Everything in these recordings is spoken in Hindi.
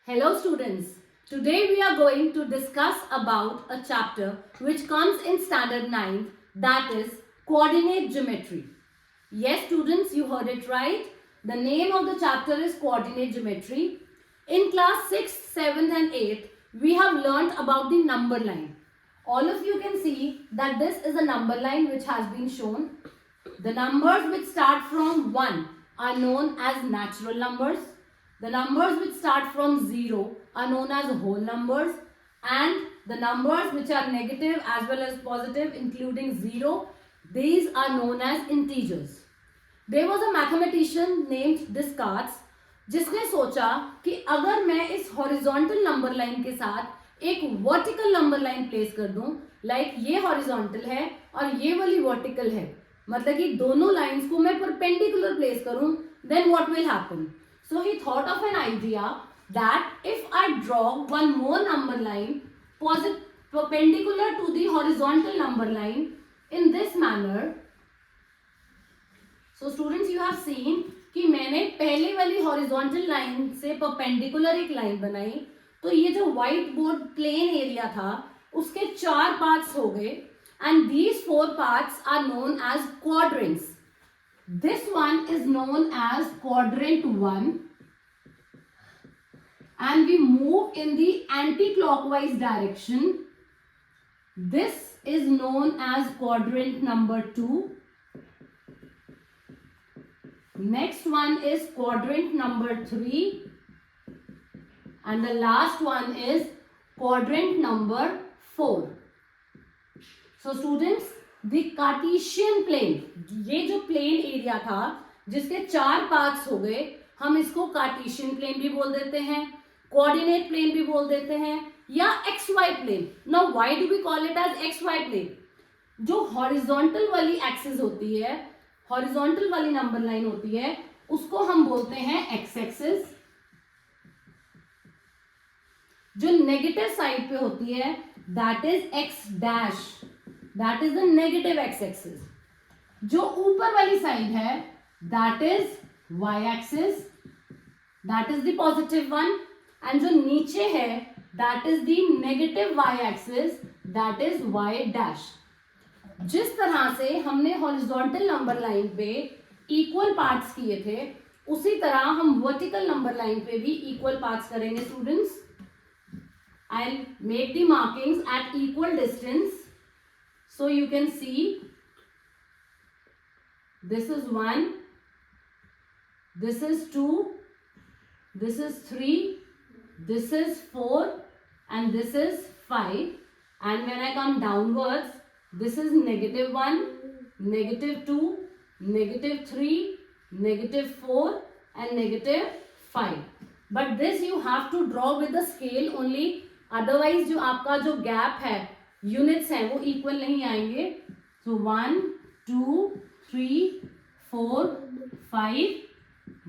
Hello students, today we are going to discuss about a chapter which comes in standard 9, that is coordinate geometry. Yes students, you heard it right. The name of the chapter is coordinate geometry. In class 6th, 7th and 8th, we have learnt about the number line. All of you can see that this is a number line which has been shown. The numbers which start from 1 are known as natural numbers. The numbers which start from 0 are known as whole numbers, and the numbers which are negative as well as positive including 0, these are known as integers. There was a mathematician named Descartes जिसने सोचा कि अगर मैं इस हॉरिजॉन्टल नंबर लाइन के साथ एक वर्टिकल नंबर लाइन प्लेस कर दूं, लाइक ये हॉरिजॉन्टल है और ये वाली वर्टिकल है, मतलब कि दोनों लाइंस को मैं परपेंडिकुलर प्लेस करूं, then what will happen. So he thought of an idea that if I draw one more number line perpendicular to the horizontal number line in this manner. So students, you have seen कि मैंने पहले वाली हॉरिजॉन्टल लाइन से परपेंडिकुलर एक लाइन बनाई, तो ये जो व्हाइट बोर्ड प्लेन एरिया था उसके 4 पार्ट्स हो गए, and these 4 parts are known as quadrants. This one is known as quadrant 1, and we move in the anti-clockwise direction. This is known as quadrant number 2. Next one is quadrant number 3, and the last one is quadrant number 4. So students, the Cartesian plane, ये जो प्लेन एरिया था जिसके 4 पार्ट्स हो गए, हम इसको कार्टेशियन प्लेन भी बोल देते हैं, कोऑर्डिनेट प्लेन भी बोल देते हैं, या x y plane. Now why do we call it as x y plane? जो हॉरिजॉन्टल वाली एक्सिस होती है, हॉरिजॉन्टल वाली नंबर लाइन होती है, उसको हम बोलते हैं एक्स एक्सिस. जो नेगेटिव साइड पे होती है that is x dash, that is the negative x axis. जो ऊपर वाली साइड है that is y axis, that is the positive one, and जो नीचे है that is the negative Y axis, that is y dash. जिस तरह से हमने हॉरिजॉन्टल नंबर लाइन पे इक्वल पार्ट्स किए थे, उसी तरह हम वर्टिकल नंबर लाइन पे भी इक्वल पार्ट्स करेंगे students. I make the markings at equal distance. So you can see this is 1, this is 2, this is 3, this is 4, and this is 5. And when I come downwards, this is -1, -2, -3, -4, and -5. But this you have to draw with the scale only. Otherwise जो आपका जो गैप है, यूनिट्स हैं, वो इक्वल नहीं आएंगे. सो 1, 2, 3, 4, 5,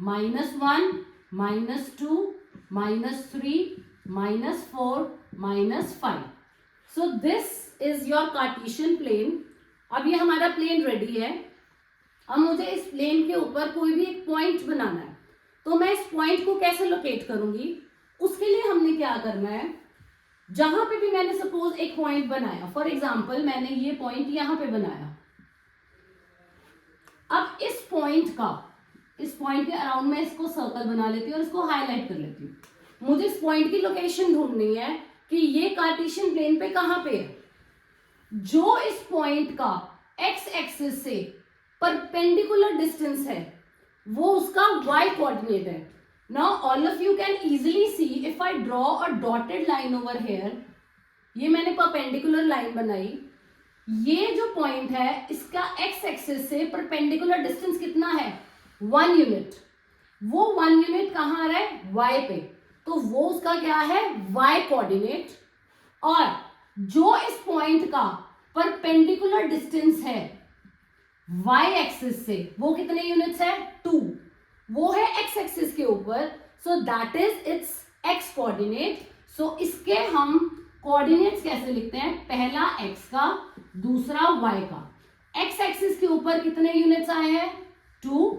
-1, -2, -3, -4, -5. So this is your cartesian plane. अब ये हमारा प्लेन रेडी है. अब मुझे इस प्लेन के ऊपर कोई भी एक पॉइंट बनाना है, तो मैं इस पॉइंट को कैसे लोकेट करूंगी? उसके लिए हमने क्या करना है, जहां पे भी मैंने सपोज एक पॉइंट बनाया, फॉर एग्जाम्पल मैंने ये पॉइंट यहां पे बनाया. अब इस पॉइंट के अराउंड मैं इसको सर्कल बना लेती हूँ और इसको हाईलाइट कर लेती हूँ. मुझे इस पॉइंट की लोकेशन ढूंढनी है कि ये कार्टेशियन प्लेन पे कहां पे है. जो इस पॉइंट का एक्स एक्सिस से परपेंडिकुलर डिस्टेंस है वो उसका वाई कोऑर्डिनेट है. Now all of you can easily see if I draw a dotted line over here. ये मैंने परपेंडिकुलर लाइन बनाई. ये जो पॉइंट है इसका एक्स एक्सिस से परपेंडिकुलर डिस्टेंस कितना है? 1 यूनिट. वो 1 यूनिट कहाँ आ रहा है? वाई पे. तो वो उसका क्या है? Y coordinate. और जो इस पॉइंट का परपेंडिकुलर डिस्टेंस है वाई एक्सिस से, वो कितने यूनिट्स है? 2. वो है एक्स एक्सिस के ऊपर. So that is it's X coordinate. So इसके हम कोऑर्डिनेट्स कैसे लिखते हैं? पहला एक्स का, दूसरा वाई का. एक्स एक्सिस के ऊपर कितने यूनिट्स आए हैं? 2.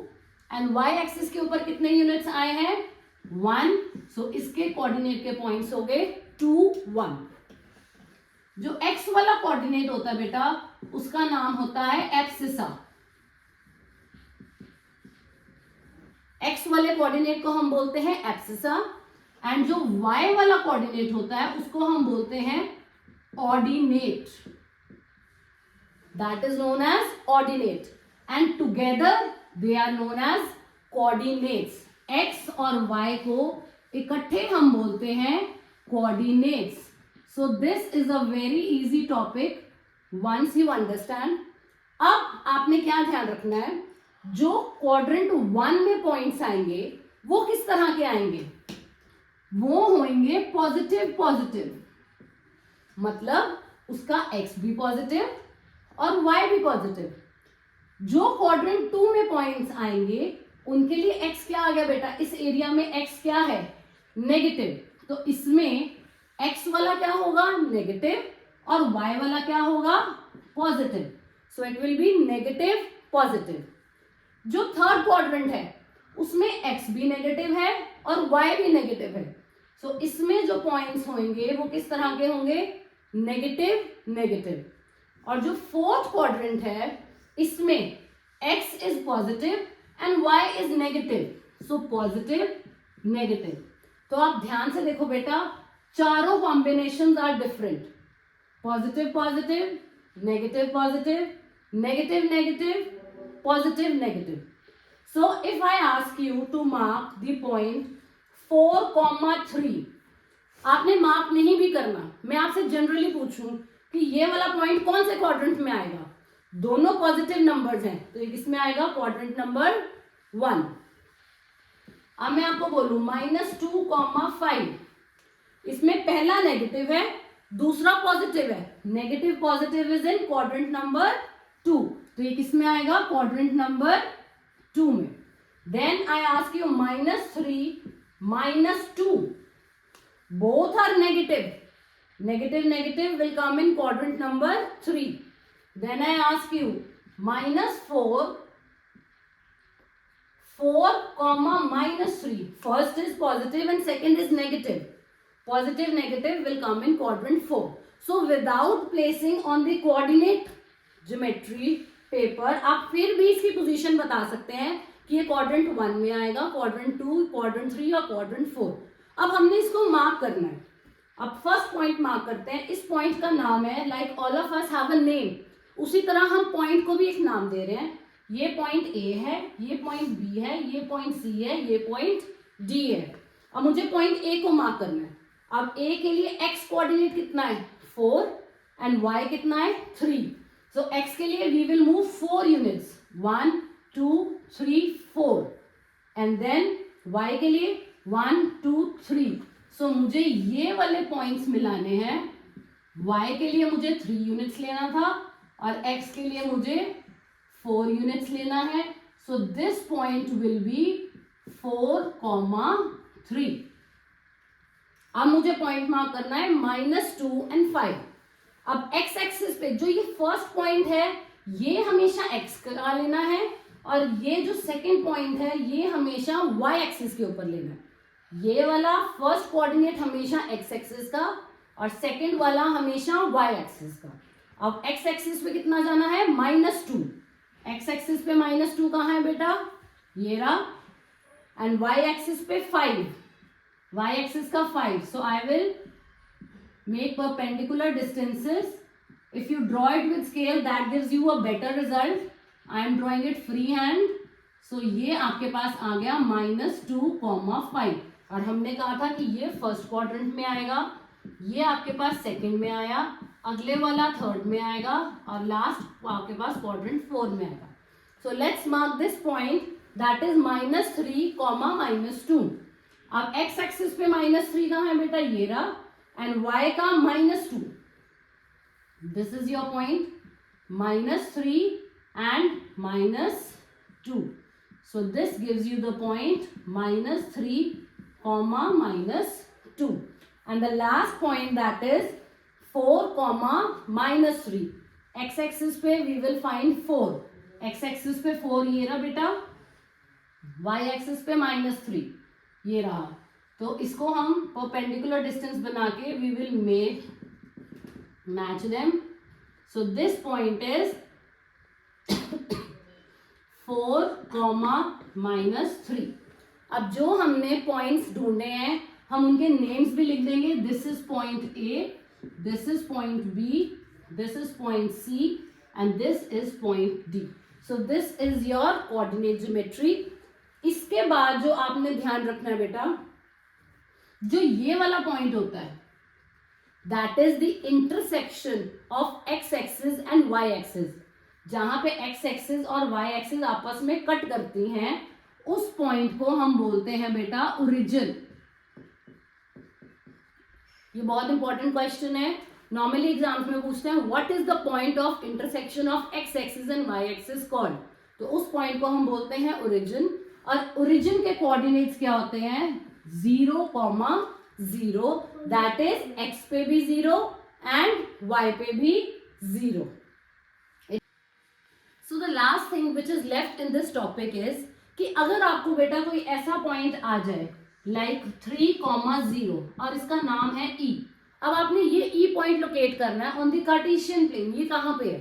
एंड वाई एक्सिस के ऊपर कितने यूनिट्स आए हैं? 1. सो इसके कोऑर्डिनेट के पॉइंट्स हो गए 2 1। जो एक्स वाला कोऑर्डिनेट होता है बेटा उसका नाम होता है एब्सिसा। एक्स वाले कोऑर्डिनेट को हम बोलते हैं एब्सिसा एंड जो वाई वाला कोऑर्डिनेट होता है उसको हम बोलते हैं ordinate. That is known as ordinate and together they are known as coordinates. X और वाई को इकट्ठे हम बोलते हैं coordinates. So this is a very easy topic once you understand. अब आपने क्या ध्यान रखना है, जो क्वाड्रेंट 1 में पॉइंट्स आएंगे वो किस तरह के आएंगे, वो होंगे पॉजिटिव पॉजिटिव, मतलब उसका x भी पॉजिटिव और y भी पॉजिटिव। जो क्वाड्रेंट 2 में पॉइंट्स आएंगे उनके लिए x क्या आ गया बेटा, इस एरिया में x क्या है, नेगेटिव। तो इसमें x वाला क्या होगा, नेगेटिव और y वाला क्या होगा, positive. So it will be negative positive. जो थर्ड क्वाड्रेंट है उसमें x भी नेगेटिव है और y भी नेगेटिव है। सो इसमें जो पॉइंट्स होंगे वो किस तरह के होंगे, नेगेटिव नेगेटिव। और जो फोर्थ क्वाड्रेंट है इसमें x is positive and y is negative. So positive negative. तो आप ध्यान से देखो बेटा, चारों combinations are different, positive positive, negative positive, negative negative, positive negative. So if I ask you to mark the point 4,3, आपने मार्क नहीं भी करना, मैं आपसे जनरली पूछूं कि ये वाला पॉइंट कौन से क्वाड्रेंट में आएगा, दोनों पॉजिटिव नंबर्स हैं तो ये किसमें आएगा, क्वाड्रेंट नंबर 1। अब मैं आपको बोलूं -2,5, इसमें पहला नेगेटिव है दूसरा पॉजिटिव है, negative positive is in quadrant number 2, तो ये किसमें आएगा, क्वाड्रेंट नंबर 2 में। Then I ask you -3 -2, both are negative, negative negative will come in quadrant number 3। Then I ask you -4 -3, first is positive and second is negative, positive negative will come in quadrant 4। So without placing on the coordinate geometry paper आप फिर भी इसकी पोजीशन बता सकते हैं कि ये क्वाड्रेंट 1 में आएगा, क्वाड्रेंट 2, क्वाड्रेंट 3 और क्वाड्रेंट 4। अब हमने इसको मार्क करना है। अब फर्स्ट पॉइंट मार्क करते हैं। इस पॉइंट का नाम है, like all of us have a name, उसी तरह हम पॉइंट को भी एक नाम दे रहे हैं। ये पॉइंट ए है, ये पॉइंट बी है, ये पॉइंट सी है, ये पॉइंट डी है। अब मुझे पॉइंट ए को मार्क करना है। अब ए के लिए एक्स कोऑर्डिनेट कितना है, 4 एंड वाई कितना है, 3। So x के लिए we will move 4 units, 1 2 3 4 and then y के लिए 1 2 3। So मुझे ये वाले पॉइंट्स मिलाने हैं, y के लिए मुझे 3 यूनिट्स लेना था और x के लिए मुझे 4 यूनिट्स लेना है। So this point will be 4,3। अब मुझे पॉइंट मार्क करना है -2 and 5। अब x एक्सिस पे जो ये फर्स्ट पॉइंट है ये हमेशा x का लेना है और ये जो सेकंड पॉइंट है ये हमेशा y एक्सिस के ऊपर लेना है। ये वाला फर्स्ट कोऑर्डिनेट हमेशा x एक्सिस का और सेकंड वाला हमेशा y एक्सिस का। अब x एक्सिस पे कितना जाना है, -2। x एक्सिस पे -2 कहाँ है बेटा, ये रहा, एंड y एक्सिस पे 5, y एक्सिस का 5। So I will make perpendicular distances. If you draw it with scale that gives you a better result. I am drawing it freehand. So ये आपके पास आ गया -2,5 और हमने कहा था कि ये फर्स्ट क्वाड्रेंट में आएगा, ये आपके पास सेकंड में आया, अगले वाला थर्ड में आएगा और लास्ट आपके पास क्वाड्रेंट 4 में आएगा। So let's mark this point that is -3, -2। अब x एक्सिस पे -3 कहाँ है बेटा, ये रहा, and y का -2। This is your point, -3 and -2. So this gives you the point -3, -2. And the last point that is 4, -3. X axis पे we will find 4. X axis पे 4 ये रहा बेटा, y axis पे -3 ये रहा। तो इसको हम परपेंडिकुलर डिस्टेंस बना के we will match them. So this point is 4, -3. अब जो हमने पॉइंट्स ढूंढे हैं हम उनके नेम्स भी लिख देंगे. This is point A, this is point B, this is point C and this is point D. So this is your coordinate geometry. इसके बाद जो आपने ध्यान रखना है बेटा, जो ये वाला पॉइंट होता है that is the intersection of x axis and Y axis. जहां पे एक्स एक्सिस और वाई एक्सिस आपस में कट करती हैं उस पॉइंट को हम बोलते हैं बेटा ओरिजिन. ये बहुत इंपॉर्टेंट क्वेश्चन है. नॉर्मली एग्जाम्स में पूछते हैं what is the point of intersection of x axis and Y axis called. तो उस पॉइंट को हम बोलते हैं ओरिजिन. और ओरिजिन के कोऑर्डिनेट्स क्या होते हैं 0, 0. दैट इज एक्स पे भी 0 एंड वाई पे भी 0. So the last thing which is left in this topic is कि अगर आपको बेटा कोई ऐसा पॉइंट आ जाए लाइक 3, 0 और इसका नाम है E. अब आपने ये E पॉइंट लोकेट करना है ऑन द कार्टेशियन प्लेन. ये कहां पे है?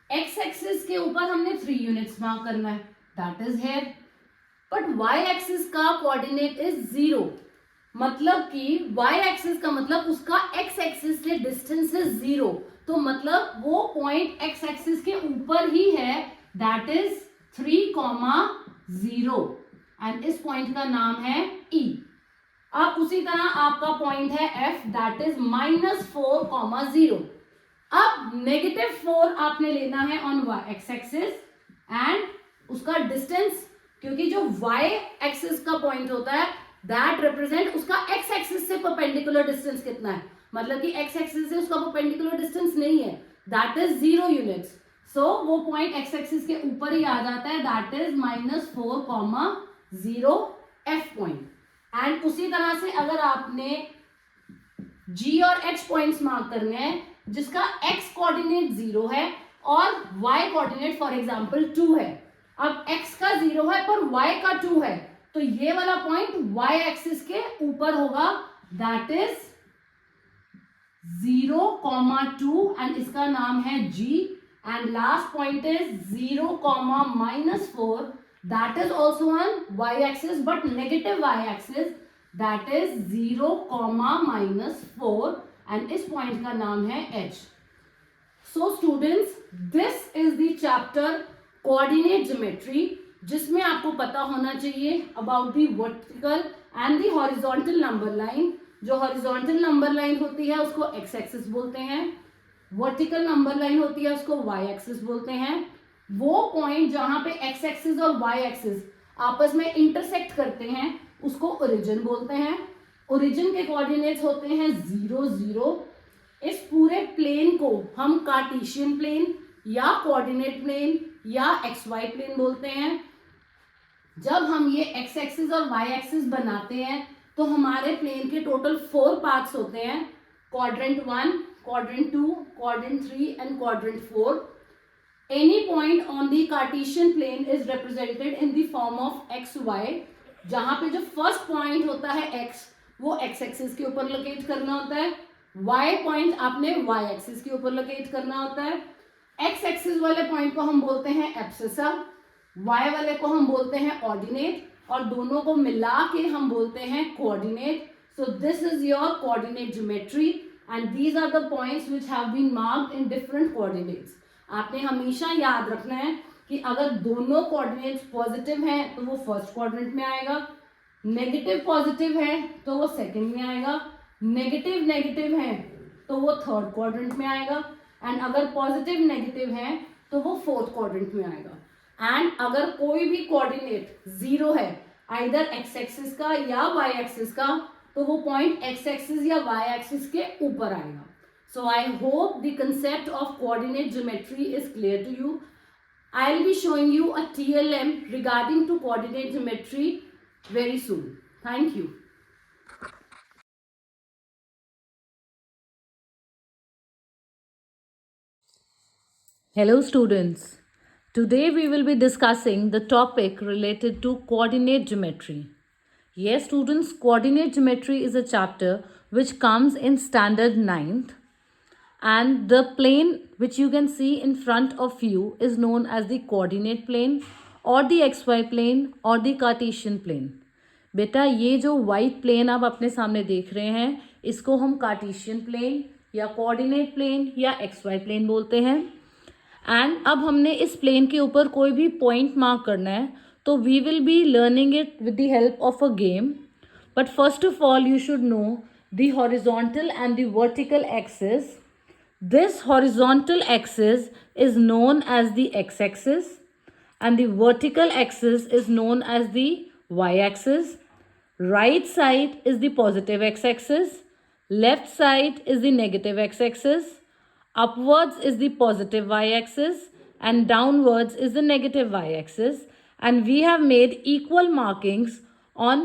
एक्स एक्सिस के ऊपर हमने 3 यूनिट्स मार्क करना है, that is here. But why axis का कोऑर्डिनेट इज 0. मतलब कि वाई एक्सिस का मतलब उसका एक्स एक्सिस से डिस्टेंस है 0. तो मतलब वो पॉइंट एक्स एक्सिस के ऊपर ही है, दैट इज 3, 0 एंड इस पॉइंट का नाम है E. अब उसी तरह आपका पॉइंट है F, दैट इज -4, 0. अब -4 आपने लेना है ऑन एक्स एक्सिस एंड उसका डिस्टेंस, क्योंकि जो y एक्सिस का पॉइंट होता है दैट रिप्रेजेंट उसका x एक्सिस से परपेंडिकुलर डिस्टेंस कितना है. मतलब कि x एक्सिस से उसका परपेंडिकुलर डिस्टेंस नहीं है, दैट इज 0 यूनिट्स. सो वो पॉइंट x एक्सिस के ऊपर ही आ जाता है, that is -4, 0 f point. And उसी तरह से अगर आपने g और h पॉइंट्स मार्क करने हैं जिसका x कोऑर्डिनेट 0 है और y कोऑर्डिनेट फॉर एग्जांपल 2 है. अब x का 0 है पर y का 2 है, तो ये वाला पॉइंट y एक्सिस के ऊपर होगा, दैट इज 0, 2 एंड इसका नाम है g. And last point is 0, -4, that is also on y axis but negative y axis, that is 0, -4 and इस पॉइंट का नाम है h. So students, this is the chapter coordinate geometry, जिसमें आपको पता होना चाहिए about the vertical and the horizontal number line. जो हॉरिजॉन्टल नंबर लाइन होती है उसको एक्स एक्सिस बोलते हैं, वर्टिकल नंबर लाइन होती है उसको वाई एक्सिस बोलते हैं. वो पॉइंट जहां पे एक्स एक्सिस और वाई एक्सिस आपस में इंटरसेक्ट करते हैं उसको ओरिजिन बोलते हैं. ओरिजिन के कोऑर्डिनेट्स होते हैं 0, 0. इस पूरे प्लेन को हम कार्टेशियन प्लेन या कोऑर्डिनेट प्लेन या एक्स वाई प्लेन बोलते हैं. जब हम ये एक्स एक्सिस और वाई एक्सिस बनाते हैं तो हमारे प्लेन के टोटल 4 पार्ट्स होते हैं, quadrant 1, quadrant 2, quadrant 3 and quadrant 4. Any point on the cartesian plane is represented in the form of x y, जहां पे जो फर्स्ट पॉइंट होता है एक्स वो एक्स एक्सिस के ऊपर लोकेट करना होता है, वाई पॉइंट आपने वाई एक्सिस के ऊपर लोकेट करना होता है. एक्स एक्सिस वाले पॉइंट को हम बोलते हैं एब्सिसा, वाई वाले को हम बोलते हैं ऑर्डिनेट और दोनों को मिला के हम बोलते हैं coordinate. So this is your coordinate geometry and these are the points which have been marked in different coordinates. आपने हमेशा याद रखना है कि अगर दोनों कोऑर्डिनेट्स पॉजिटिव हैं तो वो फर्स्ट क्वाड्रेंट में आएगा, नेगेटिव पॉजिटिव है तो वो सेकंड में आएगा, नेगेटिव नेगेटिव है तो वो थर्ड क्वाड्रेंट में आएगा एंड अगर पॉजिटिव नेगेटिव है तो वो फोर्थ क्वाड्रेंट में आएगा. एंड अगर कोई भी कोऑर्डिनेट 0 है आइदर एक्स एक्सिस का या वाई एक्सिस का तो वो पॉइंट एक्स एक्सिस या वाई एक्सिस के ऊपर आएगा. So I hope the concept of coordinate geometry is clear to you. I will be showing you a TLM regarding to coordinate geometry very soon. Thank you. Hello students. Today we will be discussing the topic related to coordinate geometry. Yes, students, coordinate geometry is a chapter which comes in standard 9th, and the plane which you can see in front of you is known as the coordinate plane or the xy plane or the Cartesian plane. बेटा ये जो वाइट प्लेन आप अपने सामने देख रहे हैं इसको हम कार्टेशियन प्लेन या कोऑर्डिनेट प्लेन या एक्सवाई प्लेन बोलते हैं. एंड अब हमने इस प्लेन के ऊपर कोई भी पॉइंट मार्क करना है तो we will be learning it with the help of a game. But first of all you should know the horizontal and the vertical axis. This horizontal axis is known as the x-axis and the vertical axis is known as the y-axis. Right side is the positive x-axis, left side is the negative x-axis, upwards is the positive y-axis and downwards is the negative y-axis, and we have made equal markings on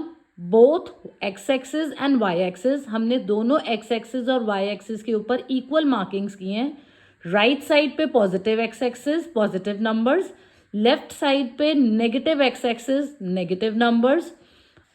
both X axis and Y axis. हमने दोनों एक्स एक्सिस और वाई एक्सिस के ऊपर इक्वल मार्किंग्स किए हैं. राइट साइड पे positive X axis positive numbers, left side पे negative x axis negative numbers.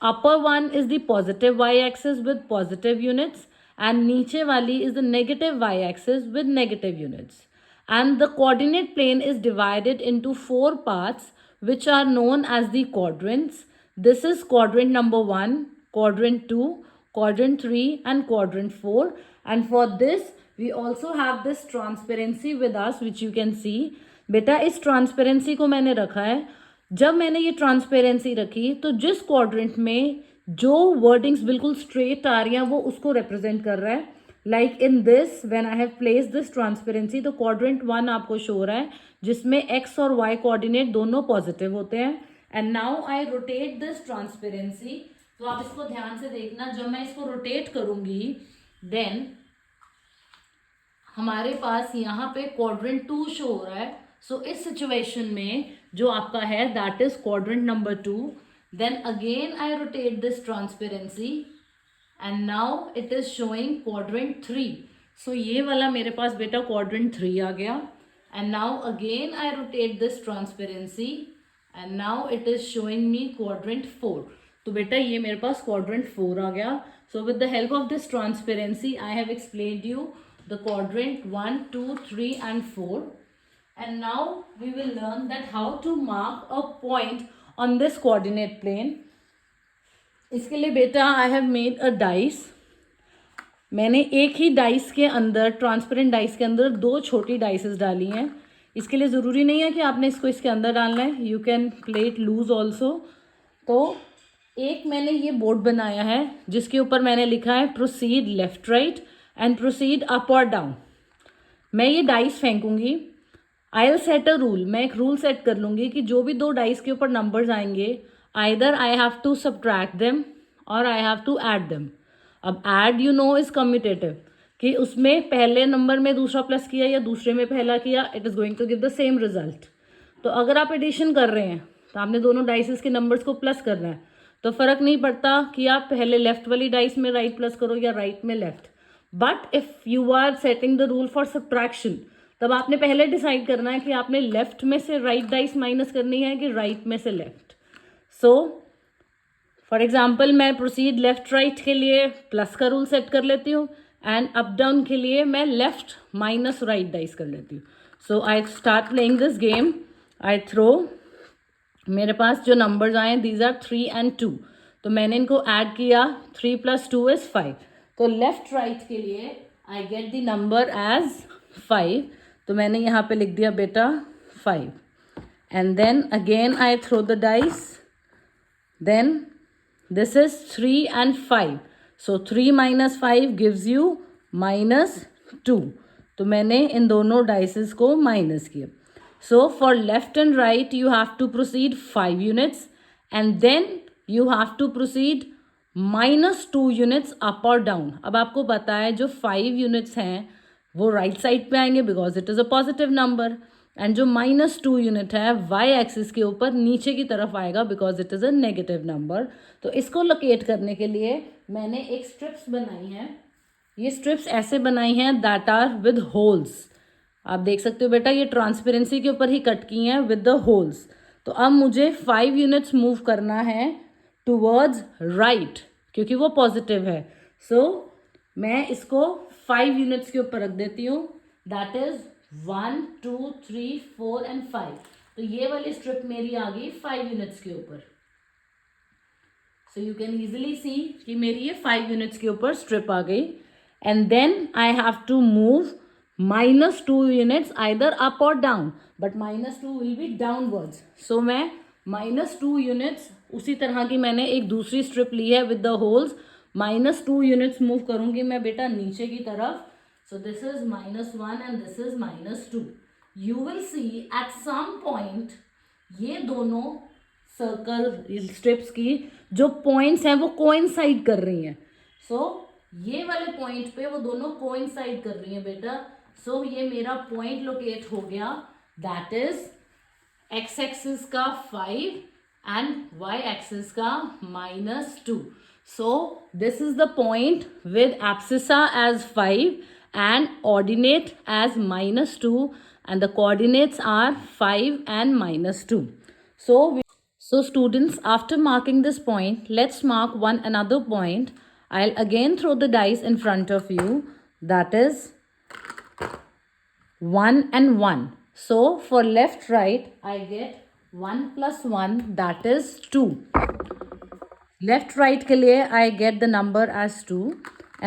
Upper one is the positive Y axis with positive units and नीचे वाली is the negative Y axis with negative units. And the coordinate plane is divided into 4 parts which are known as the quadrants. This is quadrant number 1, quadrant 2, quadrant 3 and quadrant 4. And for this we also have this transparency with us which you can see. बेटा इस transparency को मैंने रखा है. जब मैंने ये transparency रखी तो जिस quadrant में जो wordings बिल्कुल straight आ रही हैं वो उसको represent कर रहा है. Like in this when I have placed this transparency तो quadrant 1 आपको show हो रहा है जिसमें x और y coordinate दोनों positive होते हैं. And now I rotate this transparency. तो आप इसको ध्यान से देखना. जब मैं इसको rotate करूंगी then हमारे पास यहाँ पे quadrant 2 शो हो रहा है. So इस situation में जो आपका है that is quadrant number 2. Then again I rotate this transparency and now it is showing quadrant 3. So ये वाला मेरे पास बेटा quadrant 3 आ गया. And now again I rotate this transparency and now it is showing me quadrant 4. तो बेटा ये मेरे पास quadrant 4 आ गया. So with the help of this transparency I have explained you the quadrant 1, 2, 3 and 4. And now we will learn that how to mark a point on this coordinate plane. इसके लिए बेटा I have made a dice. मैंने एक ही डाइस के अंदर ट्रांसपेरेंट डाइस के अंदर 2 छोटी डाइसेस डाली हैं. इसके लिए ज़रूरी नहीं है कि आपने इसको इसके अंदर डालना है. You can play it lose also. तो एक मैंने ये बोर्ड बनाया है जिसके ऊपर मैंने लिखा है proceed left right and proceed up और डाउन. मैं ये डाइस फेंकूंगी. I will set a rule. मैं एक रूल सेट कर लूँगी कि जो भी 2 डाइस के ऊपर नंबर्स आएंगे either I have to subtract them और I have to add them. अब add you know is commutative कि उसमें पहले नंबर में दूसरा प्लस किया या दूसरे में पहला किया it is going to give the same result. तो अगर आप एडिशन कर रहे हैं तो आपने दोनों डाइसेस के नंबर्स को प्लस करना है. तो फ़र्क नहीं पड़ता कि आप पहले लेफ्ट वाली डाइस में राइट प्लस करो या राइट में left. But if you are setting the rule for subtraction तब आपने पहले डिसाइड करना है कि आपने लेफ्ट में से राइट डाइस माइनस करनी है कि राइट में से लेफ्ट. सो फॉर एग्जाम्पल मैं प्रोसीड लेफ्ट राइट के लिए प्लस का रूल सेट कर लेती हूँ एंड अप डाउन के लिए मैं लेफ्ट माइनस राइट डाइस कर लेती हूँ. So I start playing this game. I throw. मेरे पास जो नंबर्स आए दीज आर 3 and 2. तो मैंने इनको ऐड किया. 3 + 2 is 5. तो लेफ्ट राइट के लिए I get the number as 5. तो मैंने यहाँ पे लिख दिया बेटा 5. And then again I throw the dice. Then this is 3 and 5. So 3 minus 5 gives you -2. तो मैंने इन दोनों डाइसेस को माइनस किया. So for left and right you have to proceed 5 units and then you have to proceed -2 units up or down. अब आपको पता है जो 5 units हैं वो राइट साइड पे आएंगे because it is a positive number. And जो -2 यूनिट है वाई एक्सिस के ऊपर नीचे की तरफ आएगा because it is a negative number. तो इसको लोकेट करने के लिए मैंने एक स्ट्रिप्स बनाई हैं. ये स्ट्रिप्स ऐसे बनाई हैं दैट आर विद होल्स. आप देख सकते हो बेटा ये ट्रांसपेरेंसी के ऊपर ही कट की हैं विद द होल्स. तो अब मुझे 5 यूनिट्स मूव करना है टूवर्ड्स राइट, क्योंकि वो पॉजिटिव है. सो मैं इसको 5 यूनिट्स के ऊपर रख देती हूँ. That is 1 2 3 4 and 5. तो ये वाली स्ट्रिप मेरी आ गई 5 यूनिट्स के ऊपर. सो यू कैन इजिली सी कि मेरी ये 5 यूनिट्स के ऊपर स्ट्रिप आ गई. And then I have to move -2 units either up और down, but -2 will be downwards. So मैं -2 यूनिट्स, उसी तरह की मैंने एक दूसरी स्ट्रिप ली है with the holes. -2 units move करूंगी मैं बेटा नीचे की तरफ. So this is -1 and this is -2. You will see at some point ये दोनों सर्कल स्ट्रिप्स की जो पॉइंट्स हैं वो कोइंसाइड कर रही हैं. सो ये वाले पॉइंट पे वो दोनों कोइंसाइड कर रही हैं बेटा. सो ये मेरा पॉइंट लोकेट हो गया. दैट इज x एक्सिस का 5 एंड y एक्सिस का -2. So this is the point with abscissa as 5 and ordinate as -2, and the coordinates are 5 and -2. So students, after marking this point, let's mark one another point. I'll again throw the dice in front of you. That is 1 and 1. So for left right, I get 1 plus 1, that is 2. Left right के लिए I get the number as 2.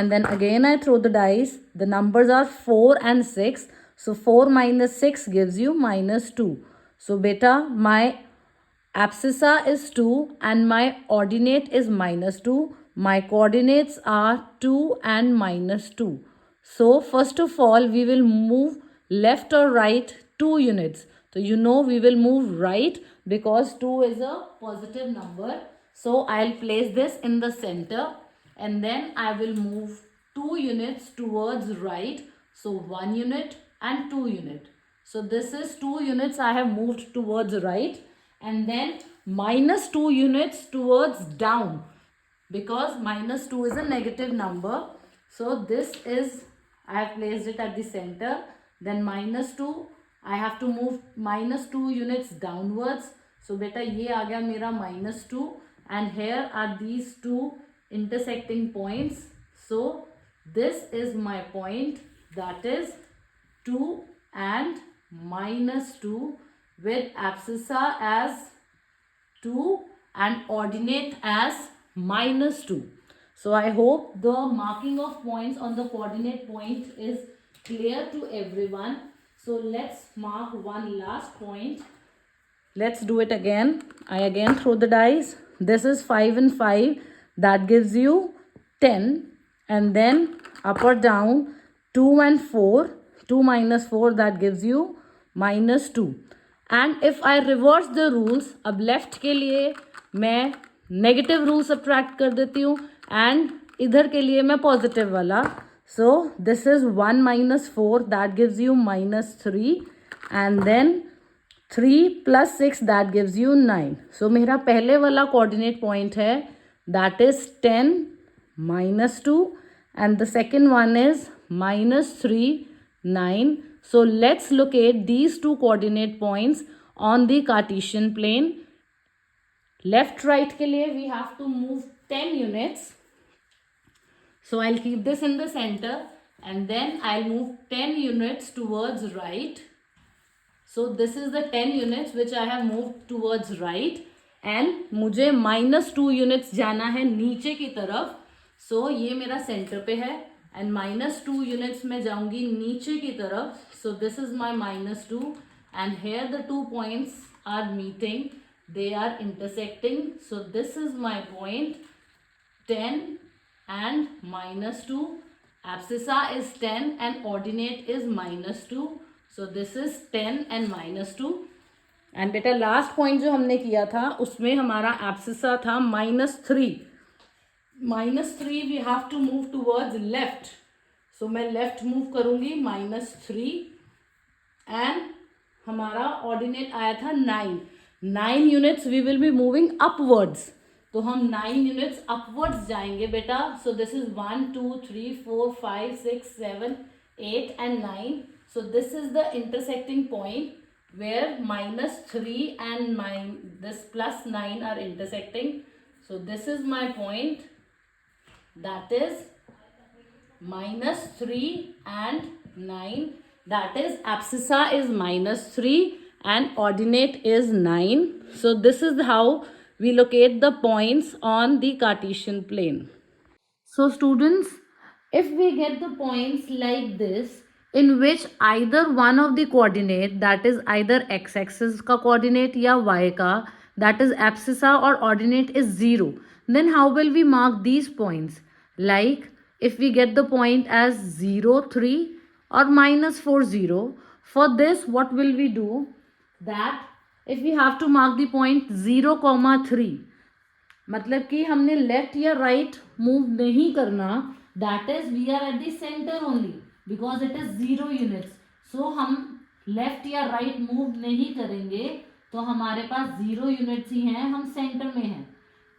And then again I throw the dice. The numbers are 4 and 6. So 4 minus 6 gives you -2. So beta, my abscissa is 2 and my ordinate is -2. My coordinates are 2 and -2. So first of all, we will move left or right 2 units. So you know we will move right because 2 is a positive number. So I'll place this in the center. And then I will move 2 units towards right. So 1 unit and 2 unit. So this is 2 units I have moved towards right. And then -2 units towards down, because -2 is a negative number. So this is, I have placed it at the center. Then -2, I have to move -2 units downwards. So beta ye aa gaya mera -2, and here are these two intersecting points. So this is my point, that is 2 and -2 with abscissa as 2 and ordinate as -2. So I hope the marking of points on the coordinate point is clear to everyone. So let's mark one last point. Let's do it again. I again throw the dice. This is 5 and 5. That gives you 10. And then up or down 2 and 4. 2 minus 4, that gives you -2. And if I reverse the rules, अब left के लिए मैं negative rule subtract कर देती हूँ and इधर के लिए मैं positive वाला. So this is 1 minus 4, that gives you -3. And then 3 plus 6, that gives you 9. So मेरा पहले वाला coordinate point है, that is 10 -2, and the second one is -3 9. So let's locate these two coordinate points on the Cartesian plane. Left right के लिए we have to move 10 units. So I'll keep this in the center, and then I'll move 10 units towards right. So this is the 10 units which I have moved towards right. And मुझे -2 units जाना है नीचे की तरफ. So ये मेरा center पे है, and -2 units में जाऊंगी नीचे की तरफ. So this is my -2, and here the 2 points are meeting. They are intersecting. So this is my point, 10 and -2. Abscissa is 10 and ordinate is -2. So this is 10 and -2. And बेटा लास्ट पॉइंट जो हमने किया था उसमें हमारा एब्सिसा था -3. -3 we have to move towards left. So मैं लेफ्ट मूव करूंगी -3, एंड हमारा ऑर्डिनेट आया था 9. 9 units we will be moving upwards. तो हम 9 यूनिट्स अपवर्ड्स जाएंगे बेटा. So this is 1 2 3 4 5 6 7 8 and 9. So this is the intersecting point where -3 and this +9 are intersecting. So this is my point, that is -3 and 9. That is abscissa is -3 and ordinate is 9. So this is how we locate the points on the Cartesian plane. So students, if we get the points like this, in which either one of the coordinate, that is either x-axis ka coordinate ya y ka, that is abscissa or ordinate is 0, then how will we mark these points? Like if we get the point as 0, 3 or -4, 0, for this what will we do? That if we have to mark the point 0, 3, मतलब कि हमने लेफ्ट या राइट मूव नहीं करना, that is we are at the centre only because it is 0 units. So हम लेफ्ट या राइट मूव नहीं करेंगे तो हमारे पास 0 यूनिट्स ही हैं, हम सेंटर में हैं.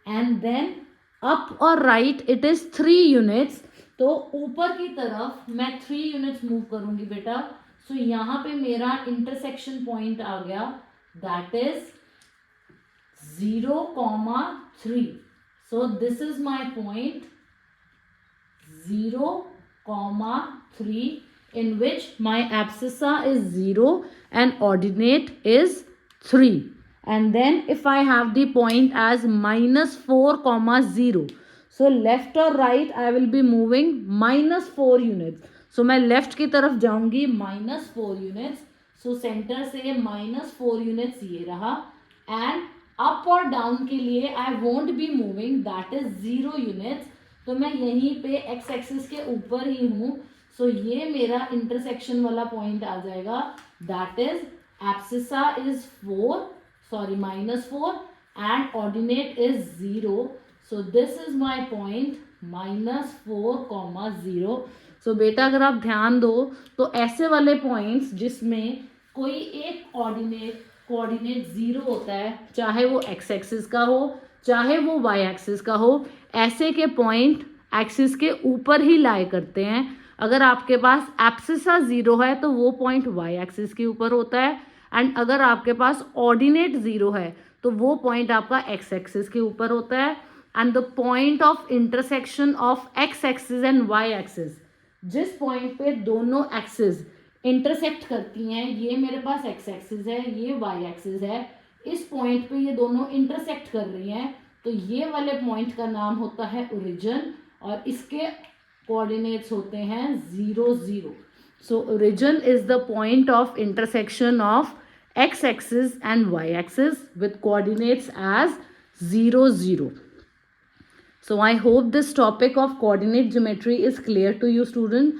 एंड देन अप और राइट इट इज 3 यूनिट्स. तो ऊपर की तरफ मैं 3 यूनिट्स मूव करूंगी बेटा. सो यहाँ पे मेरा इंटरसेक्शन पॉइंट आ गया, that is 0, 3. So this is my point 0, 3 in which my abscissa is 0 and ordinate is 3. And then if I have the point as -4, 0. So left or right I will be moving -4 units. So मैं left की तरफ जाऊंगी -4 units. So center से -4 units ये रहा. And अप और डाउन के लिए I want be moving, that is 0 units. तो मैं यहीं पे एक्स एक्सिस के ऊपर ही हूँ. सो ये मेरा इंटरसेक्शन वाला पॉइंट आ जाएगा, that is abscissa is 4, sorry -4 and ordinate is 0. So this is my point -4, 0. सो बेटा अगर आप ध्यान दो तो ऐसे वाले पॉइंट्स जिसमें कोई एक कोऑर्डिनेट 0 होता है, चाहे वो एक्स एक्सिस का हो चाहे वो वाई एक्सिस का हो, ऐसे के पॉइंट एक्सिस के ऊपर ही लाई करते हैं. अगर आपके पास एब्सिसा 0 है तो वो पॉइंट वाई एक्सिस के ऊपर होता है. एंड अगर आपके पास ऑर्डिनेट 0 है तो वो पॉइंट आपका एक्स एक्सिस के ऊपर होता है. And the point of intersection of x axis and Y axis, जिस पॉइंट पे दोनों एक्सिस इंटरसेक्ट करती हैं, ये मेरे पास एक्स एक्सिस है, ये वाई एक्सिस है, इस पॉइंट पे ये दोनों इंटरसेक्ट कर रही हैं, तो ये वाले पॉइंट का नाम होता है ओरिजिन और इसके कोऑर्डिनेट्स होते हैं 0, 0. So origin is the point of intersection of x axis and Y axis with coordinates as 0, 0. So I hope this topic of coordinate geometry is clear to you student.